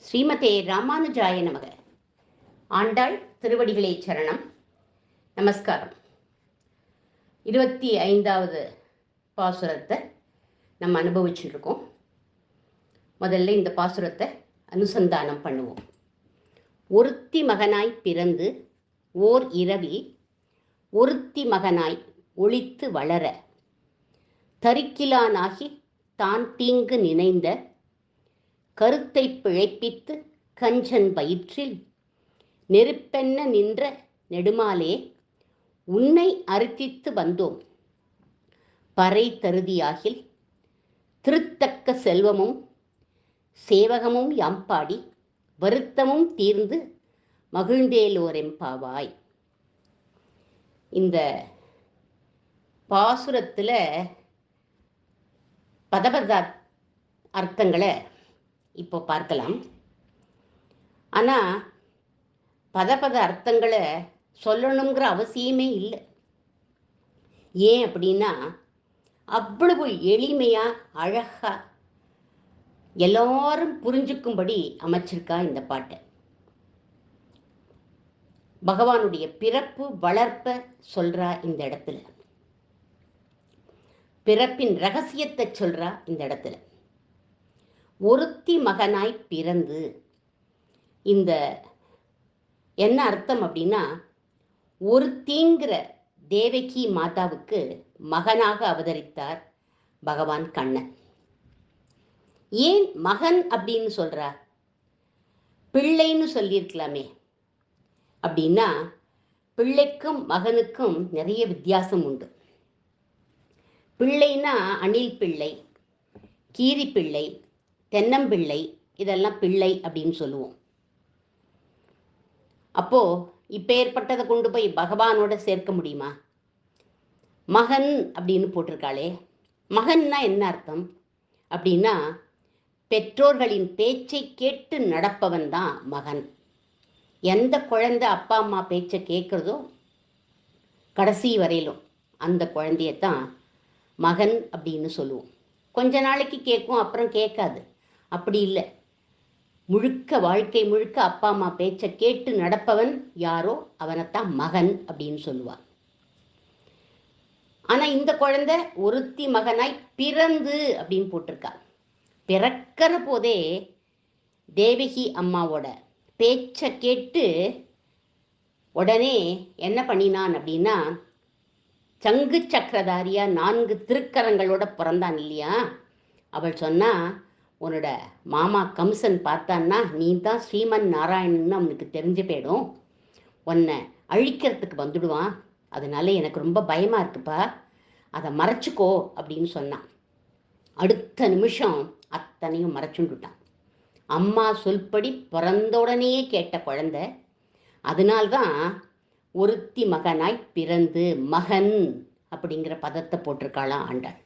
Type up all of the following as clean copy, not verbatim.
ஸ்ரீமதே ராமானுஜாய நமக. ஆண்டாள் திருவடிகளே சரணம். நமஸ்காரம். 25வது பாசுரத்தை நம்ம அனுபவிச்சுருக்கோம். முதல்ல இந்த பாசுரத்தை அனுசந்தானம் பண்ணுவோம். ஒருத்தி மகனாய் பிறந்து ஓர் இரவில் ஒருத்தி மகனாய் ஒளித்து வளர தரிக்கிலானாகி தான் தீங்கு நினைந்த கருத்தை பிழைப்பித்து கஞ்சன் வயிற்றில் நெருப்பென்ன நின்ற நெடுமாலே உன்னை அறுத்தித்து வந்தோம். பறை தருதியாகில் திருத்தக்க செல்வமும் சேவகமும் யாம்பாடி வருத்தமும் தீர்ந்து மகிழ்ந்தேலோரெம்பாவாய். இந்த பாசுரத்தில் பதபத அர்த்தங்களை இப்போ பார்க்கலாம். ஆனால் பதபத அர்த்தங்களை சொல்லணுங்கிற அவசியமே இல்லை. ஏன் அப்படின்னா அவ்வளவு எளிமையாக அழகாக எல்லாரும் புரிஞ்சுக்கும்படி அமைச்சிருக்கா இந்த பாட்டை. பகவானுடைய பிறப்பு வளர்ப்பை சொல்றா இந்த இடத்துல. பிறப்பின் ரகசியத்தை சொல்றா இந்த இடத்துல. ஒருத்தி மகனாய் பிறந்து, இந்த என்ன அர்த்தம் அப்படின்னா, ஒருத்திங்கிற தேவகி மாதாவுக்கு மகனாக அவதரித்தார் பகவான் கண்ணன். ஏன் மகன் அப்படின்னு சொல்றா? பிள்ளைன்னு சொல்லியிருக்கலாமே. அப்படின்னா பிள்ளைக்கும் மகனுக்கும் நிறைய வித்தியாசம் உண்டு. பிள்ளைன்னா அணில் பிள்ளை, கீரி பிள்ளை, தென்னம்பிள்ளை, இதெல்லாம் பிள்ளை அப்படின்னு சொல்லுவோம். அப்போ இப்போ ஏற்பட்டதை கொண்டு போய் பகவானோட சேர்க்க முடியுமா? மகன் அப்படின்னு போட்டிருக்காளே. மகன்னா என்ன அர்த்தம் அப்படின்னா, பெற்றோர்களின் பேச்சை கேட்டு நடப்பவன் தான் மகன். எந்த குழந்தை அப்பா அம்மா பேச்சை கேட்குறதோ கடைசி வரையிலும் அந்த குழந்தையத்தான் மகன் அப்படின்னு சொல்லுவோம். கொஞ்ச நாளைக்கு கேட்கும், அப்புறம் கேட்காது. அப்படி இல்லை. முழுக்க வாழ்க்கை முழுக்க அப்பா அம்மா பேச்சை கேட்டு நடப்பவன் யாரோ அவனைத்தான் மகன் அப்படின்னு சொல்லுவான். ஆனால் இந்த குழந்தை ஒருத்தி மகனாய் பிறந்து அப்படின்னு போட்டிருக்கா. பிறக்கிற போதே தேவகி அம்மாவோட பேச்சை கேட்டு உடனே என்ன பண்ணினான் அப்படின்னா, சங்கு சக்கரதாரியா 4 திருக்கரங்களோட பிறந்தான் இல்லையா. அவள் சொன்னா, உன்னோட மாமா கம்சன் பார்த்தான்னா நீ தான் ஸ்ரீமன் நாராயணன்னு அவனுக்கு தெரிஞ்சு போயிடும், உன்னை அழிக்கிறதுக்கு வந்துடுவான், அதனால எனக்கு ரொம்ப பயமா இருக்குப்பா, அதை மறைச்சிக்கோ அப்படின்னு சொன்னான். அடுத்த நிமிஷம் அத்தனையும் மறைச்சுண்டுட்டான். அம்மா சொல்படி பிறந்த உடனேயே கேட்ட குழந்தை. அதனால்தான் ஒருத்தி மகனாய் பிறந்து மகன் அப்படிங்கிற பதத்தை போட்டிருக்காளாம் ஆண்டாள்.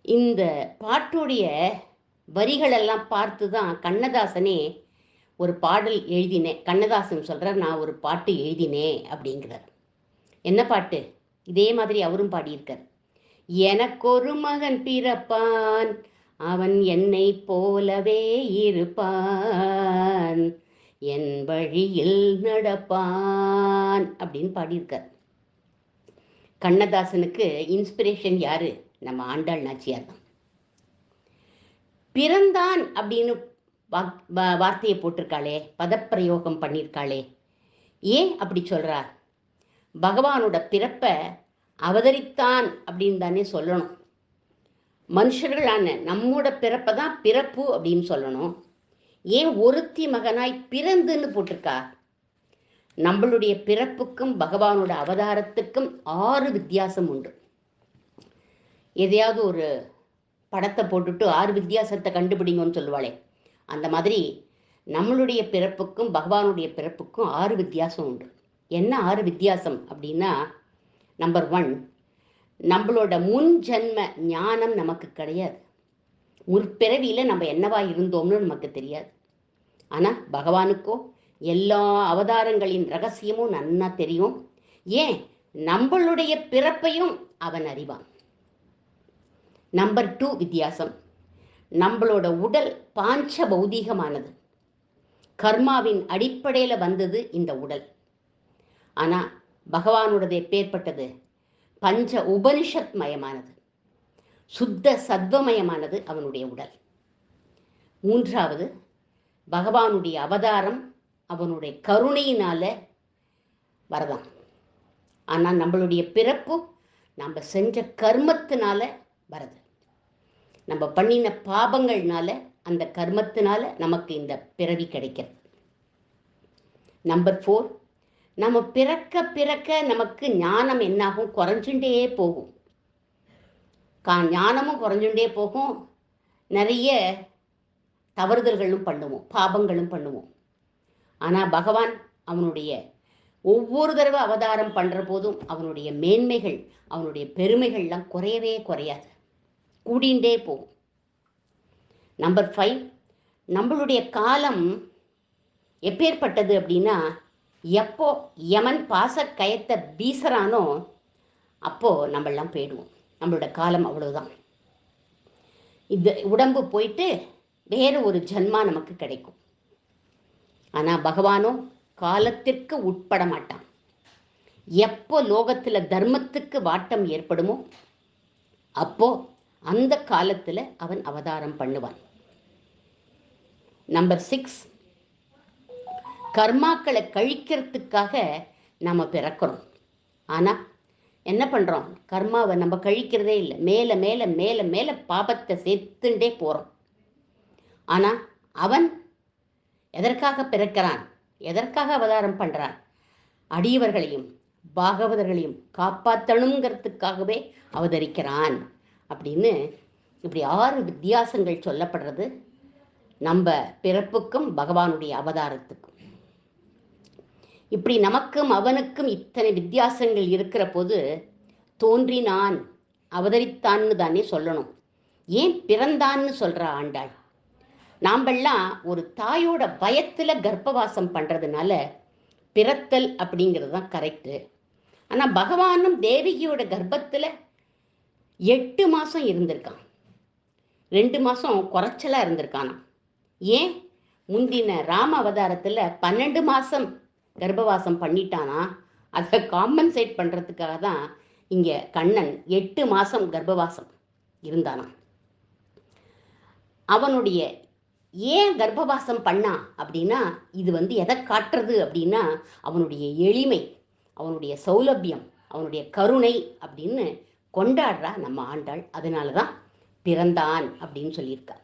இந்த பாட்டுடைய வரிகளெல்லாம் பார்த்து தான் கண்ணதாசனே ஒரு பாடல் எழுதினேன். கண்ணதாசன் சொல்கிறார், நான் ஒரு பாட்டு எழுதினேன் அப்படிங்கிறார். என்ன பாட்டு? இதே மாதிரி அவரும் பாடியிருக்கார். எனக்கொரு மகன் பிறப்பான், அவன் என்னை போலவே இருப்பான், என் வழியில் நடப்பான் அப்படின்னு பாடியிருக்கார். கண்ணதாசனுக்கு இன்ஸ்பிரேஷன் யாரு? நம்ம ஆண்டாள் நாச்சியார் தான். பிறந்தான் அப்படின்னு வார்த்தையை போட்டிருக்காளே, பதப்பிரயோகம் பண்ணியிருக்காளே. ஏன் அப்படி சொல்றா? பகவானோட பிறப்பை அவதரித்தான் அப்படின்னு தானே சொல்லணும். மனுஷர்களான நம்மோட பிறப்பை தான் பிறப்பு அப்படின்னு சொல்லணும். ஏன் ஒருத்தி மகனாய் பிறந்துன்னு போட்டிருக்கா? நம்மளுடைய பிறப்புக்கும் பகவானோட அவதாரத்துக்கும் 6 வித்தியாசம் உண்டு. எதையாவது ஒரு படத்தை போட்டுட்டு 6 வித்தியாசத்தை கண்டுபிடிங்கன்னு சொல்லுவாளே, அந்த மாதிரி நம்மளுடைய பிறப்புக்கும் பகவானுடைய பிறப்புக்கும் 6 வித்தியாசம் உண்டு. என்ன 6 வித்தியாசம் அப்படின்னா, நம்பர் 1, நம்மளோட முன் ஜன்ம ஞானம் நமக்கு கிடையாது. முற்பிறவியில் நம்ம என்னவா இருந்தோம்னு நமக்கு தெரியாது. ஆனால் பகவானுக்கோ எல்லா அவதாரங்களின் ரகசியமும் நன்னா தெரியும். ஏன்? நம்மளுடைய பிறப்பையும் அவன் அறிவான். நம்பர் 2 வித்தியாசம், நம்மளோட உடல் பாஞ்ச பௌதீகமானது. கர்மாவின் அடிப்படையில் வந்தது இந்த உடல். ஆனால் பகவானோடது எப்பேற்பட்டது? பஞ்ச உபனிஷத் மயமானது, சுத்த சத்வமயமானது அவனுடைய உடல். மூன்றாவது, பகவானுடைய அவதாரம் அவனுடைய கருணையினால வரதான். ஆனால் நம்மளுடைய பிறப்பு நம்ம செஞ்ச கர்மத்தினால வருது. நம்ம பண்ணின பாபங்கள்னால, அந்த கர்மத்தினால நமக்கு இந்த பிறவி கிடைக்கிறது. நம்பர் 4, நம்ம பிறக்க பிறக்க நமக்கு ஞானம் என்னாகும்? குறைஞ்சுட்டே போகும். ஞானமும் குறைஞ்சுட்டே போகும். நிறைய தவறுதல்களும் பண்ணுவோம், பாபங்களும் பண்ணுவோம். ஆனால் பகவான் அவனுடைய ஒவ்வொரு தடவை அவதாரம் பண்ணுற போதும் அவனுடைய மேன்மைகள், அவனுடைய பெருமைகள்லாம் குறையவே குறையாது, கூடிண்டே போகும். நம்பர் 5, நம்மளுடைய காலம் எப்பேற்பட்டது அப்படின்னா, எப்போ யமன் பாசக்கயத்தை வீசுறானோ அப்போது நம்மளாம் போயிடுவோம். நம்மளோட காலம் அவ்வளோதான். இது உடம்பு போயிட்டு வேறு ஒரு ஜன்மா நமக்கு கிடைக்கும். ஆனால் பகவானோ காலத்திற்கு உட்பட மாட்டான். எப்போ லோகத்தில் தர்மத்துக்கு வாட்டம் ஏற்படுமோ அப்போ அந்த காலத்தில் அவன் அவதாரம் பண்ணுவான். நம்பர் 6, கர்மாக்களை கழிக்கிறதுக்காக நம்ம பிறக்கிறோம். ஆனால் என்ன பண்ணுறோம்? கர்மாவை நம்ம கழிக்கிறதே இல்லை. மேலே மேலே மேலே மேலே பாபத்தை சேர்த்துண்டே போகிறோம். ஆனால் அவன் எதற்காக பிறக்கிறான்? எதற்காக அவதாரம் பண்ணுறான்? அடியவர்களையும் பாகவதர்களையும் காப்பாற்றணுங்கிறதுக்காகவே அவதரிக்கிறான் அப்படின்னு இப்படி 6 வித்தியாசங்கள் சொல்லப்படுறது நம்ம பிறப்புக்கும் பகவானுடைய அவதாரத்துக்கும். இப்படி நமக்கும் அவனுக்கும் இத்தனை வித்தியாசங்கள் இருக்கிற போது தோன்றினான், அவதரித்தான்னு தானே சொல்லணும். ஏன் பிறந்தான்னு சொல்கிற ஆண்டாள்? நாம்பெல்லாம் ஒரு தாயோட பயத்தில் கர்ப்பவாசம் பண்ணுறதுனால பிறத்தல் அப்படிங்கிறது தான் கரெக்டு. ஆனால் பகவானும் தேவகியோட கர்ப்பத்தில் 8 மாதம் இருந்திருக்கான். 2 மாதம் குறைச்சலாக இருந்திருக்கானா. ஏன்? முந்தின ராம அவதாரத்தில் 12 மாதம் கர்ப்பவாசம் பண்ணிட்டானா. அதை காம்பன்சேட் பண்ணுறதுக்காக தான் இங்கே கண்ணன் 8 மாதம் கர்ப்பவாசம் இருந்தானா. அவனுடைய ஏன் கர்ப்பவாசம் பண்ணா அப்படின்னா, இது எதை காட்டுறது அப்படின்னா, அவனுடைய எளிமை, அவனுடைய சௌலபியம், அவனுடைய கருணை அப்படின்னு கொண்டாடுறா நம்ம ஆண்டாள். அதனால தான் பிறந்தான் அப்படின்னு சொல்லியிருக்கா.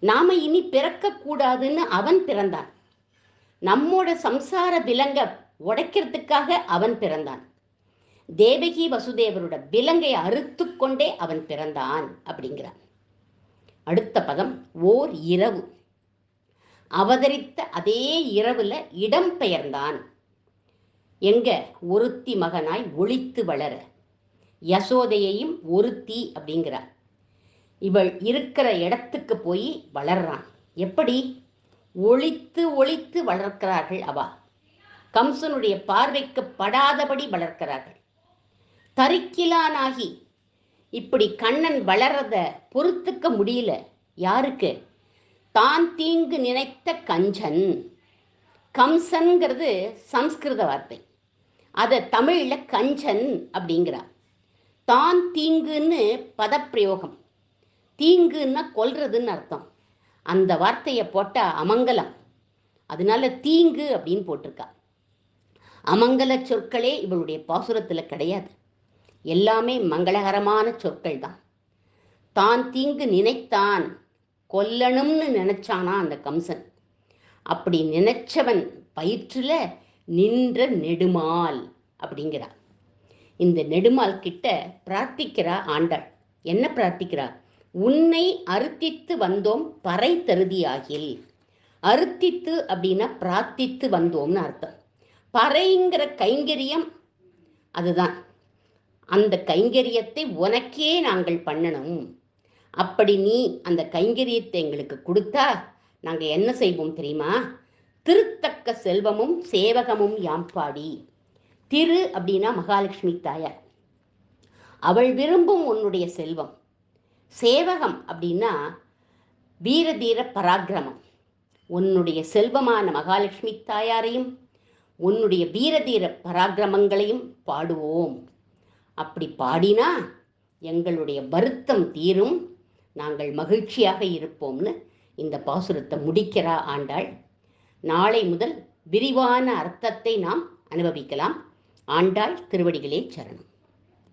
நாம இனி பிறக்கக்கூடாதுன்னு அவன் பிறந்தான். நம்மோட சம்சார விலங்கை உடைக்கிறதுக்காக அவன் பிறந்தான். தேவகி வசுதேவரோட விலங்கை அறுத்து கொண்டே அவன் பிறந்தான் அப்படிங்கிறான். அடுத்த பதம் ஓர் இரவு. அவதரித்த அதே இரவுல இடம் பெயர்ந்தான். எங்க? ஒருத்தி மகனாய் ஒளித்து வளர. யசோதையையும் ஒருத்தி அப்படிங்கிறார். இவள் இருக்கிற இடத்துக்கு போய் வளர்றான். எப்படி? ஒளித்து ஒளித்து வளர்க்கிறார்கள். அவா கம்சனுடைய பார்வைக்கு படாதபடி வளர்க்கிறார்கள். தரிக்கிலானாகி இப்படி கண்ணன் வளர்றத பொறுத்துக்க முடியல. யாருக்கு? தான் தீங்கு நினைத்த கஞ்சன். கம்சன்கிறது சம்ஸ்கிருத வார்த்தை, அதை தமிழ்ல கஞ்சன் அப்படிங்கிறார். தான் தீங்குன்னு பதப்பிரயோகம். தீங்குன்னா கொல்றதுன்னு அர்த்தம். அந்த வார்த்தையை போட்டா அமங்கலம், அதனால தீங்கு அப்படின்னு போட்டிருக்கா. அமங்கல சொற்களே இவளுடைய பாசுரத்தில் கிடையாது. எல்லாமே மங்களகரமான சொற்கள் தான். தான் தீங்கு நினைத்தான், கொல்லணும்னு நினைச்சானா அந்த கம்சன். அப்படி நினைச்சவன் வயிற்றுல நின்ற நெடுமால் அப்படிங்கிறார். இந்த நெடுமால் கிட்ட பிரார்த்திக்கிறா ஆண்டாள். என்ன பிரார்த்திக்கிறா? உன்னை அறுத்தித்து வந்தோம் பறை தருதியாகில். அறுத்தித்து அப்படின்னா பிரார்த்தித்து வந்தோம்னு அர்த்தம். பறைங்கிற கைங்கரியம் அதுதான். அந்த கைங்கரியத்தை உனக்கே நாங்கள் பண்ணணும். அப்படி நீ அந்த கைங்கரியத்தை எங்களுக்கு கொடுத்தா நாங்கள் என்ன செய்வோம் தெரியுமா? திருத்தக்க செல்வமும் சேவகமும் யாம்பாடி. திரு அப்படின்னா மகாலட்சுமி தாயார், அவள் விரும்பும் உன்னுடைய செல்வம். சேவகம் அப்படின்னா வீர தீர பராக்கிரமம். உன்னுடைய செல்வமான மகாலட்சுமி தாயாரையும் உன்னுடைய வீரதீர பராக்கிரமங்களையும் பாடுவோம். அப்படி பாடினா எங்களுடைய வருத்தம் தீரும், நாங்கள் மகிழ்ச்சியாக இருப்போம்னு இந்த பாசுரத்தை முடிக்கிறா ஆண்டாள். நாளை முதல் விரிவான அர்த்தத்தை நாம் அனுபவிக்கலாம். ஆண்டாள் திருவடிகளே சரணம்.